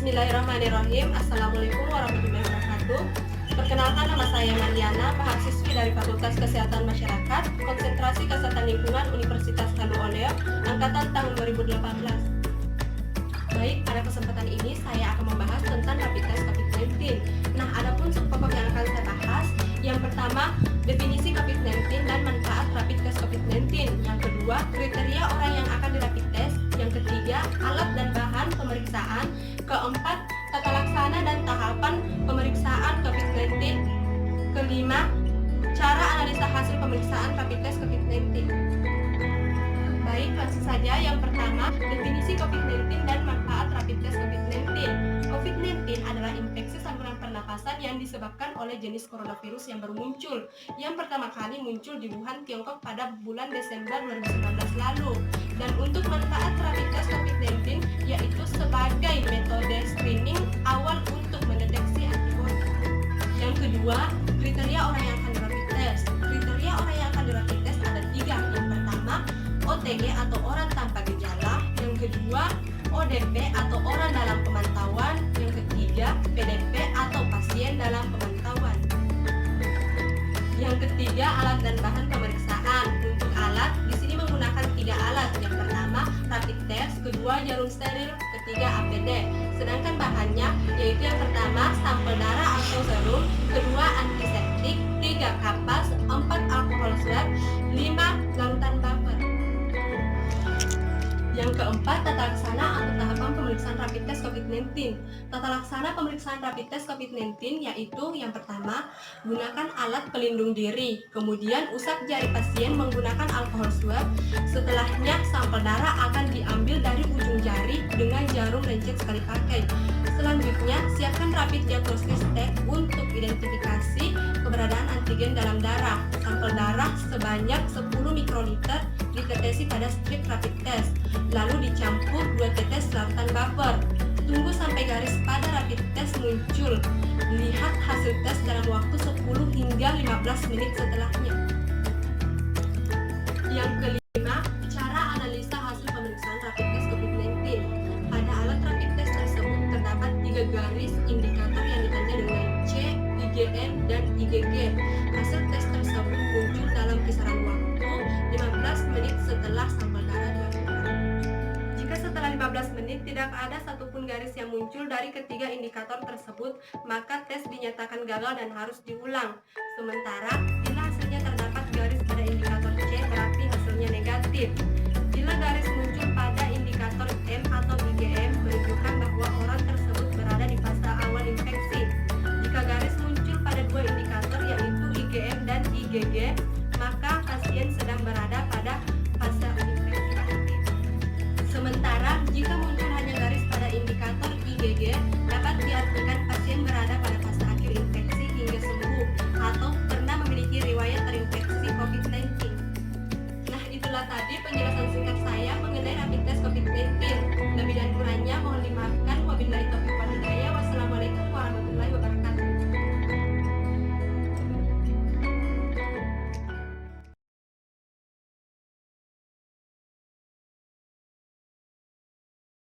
Bismillahirrahmanirrahim. Assalamualaikum warahmatullahi wabarakatuh. Perkenalkan, nama saya Mariana, mahasiswi dari Fakultas Kesehatan Masyarakat, Konsentrasi Kesehatan Lingkungan Universitas Halu Oleo, angkatan tahun 2018. Baik, pada kesempatan ini saya akan membahas tentang rapid test COVID-19. Nah, adapun subpokok yang akan saya bahas, yang pertama, definisi COVID-19 dan manfaat rapid test COVID-19. Yang kedua, kriteria orang yang akan di rapid test. Yang ketiga, alat dan bahan pemeriksaan. Keempat, tata laksana dan tahapan pemeriksaan COVID-19. Kelima, cara analisa hasil pemeriksaan rapid test COVID-19. Baik, langsung saja. Yang pertama, definisi COVID-19 dan manfaat rapid test COVID-19. COVID-19 adalah infeksi saluran pernapasan yang disebabkan oleh jenis coronavirus yang baru muncul. Yang pertama kali muncul di Wuhan, Tiongkok pada bulan Desember 2019 lalu. Dan untuk manfaat rapid test COVID-19 yaitu sebagai metode screening awal untuk mendeteksi antibodi. Yang kedua, kriteria orang yang akan di rapid test. Kriteria orang yang akan di rapid test ada tiga. Yang pertama, OTG atau orang tanpa gejala. Yang kedua, ODP atau orang dalam pemantauan. Yang ketiga, PDP atau pasien dalam pemantauan. Yang ketiga, alat dan bahan pemeriksaan. Untuk alat, di sini menggunakan tiga alat. Yang pertama, rapid test, kedua, jarum steril, ketiga, APD. Sedangkan bahannya yaitu yang pertama, sampel darah atau serum, kedua, antiseptik, tiga, kapas, empat, alkohol swab, lima, larutan buffer. Yang keempat, tata laksana atau tahapan pemeriksaan rapid test COVID-19. Tata laksana pemeriksaan rapid test COVID-19 yaitu yang pertama, gunakan alat pelindung diri. Kemudian, usap jari pasien menggunakan alkohol swab. Setelahnya, sampel darah akan diambil dari ujung jari dengan jarum lencet sekali pakai. Selanjutnya, siapkan rapid diagnostic test untuk identifikasi keberadaan antigen dalam darah. Sampel darah sebanyak 10 mikroliter ditetesi pada strip rapid test, lalu dicampur 2 tetes larutan buffer. Tunggu sampai garis pada rapid test muncul. Lihat hasil tes dalam waktu 10 hingga 15 menit setelahnya. Yang kelima, cara analisa hasil pemeriksaan rapid test COVID-19. Pada alat rapid test tersebut terdapat 3 garis indikator yang ditanda dengan C, IgM, dan IgG. Hasil tes tersebut muncul dalam kisaran waktu 15 menit setelah sampel darah diambil. Jika setelah 15 menit tidak ada satupun garis yang muncul dari ketiga indikator tersebut, maka tes dinyatakan gagal dan harus diulang. Sementara, bila hasilnya terdapat garis pada indikator C, berarti hasilnya negatif. Bila garis muncul pada indikator M atau IgM, menunjukkan bahwa orang tersebut berada di fase awal infeksi. Jika garis muncul pada dua indikator yaitu IgM dan IgG, maka pasien sedang berada pada fase infeksi aktif. Sementara, jika muncul hanya garis pada indikator IgG, dapat diartikan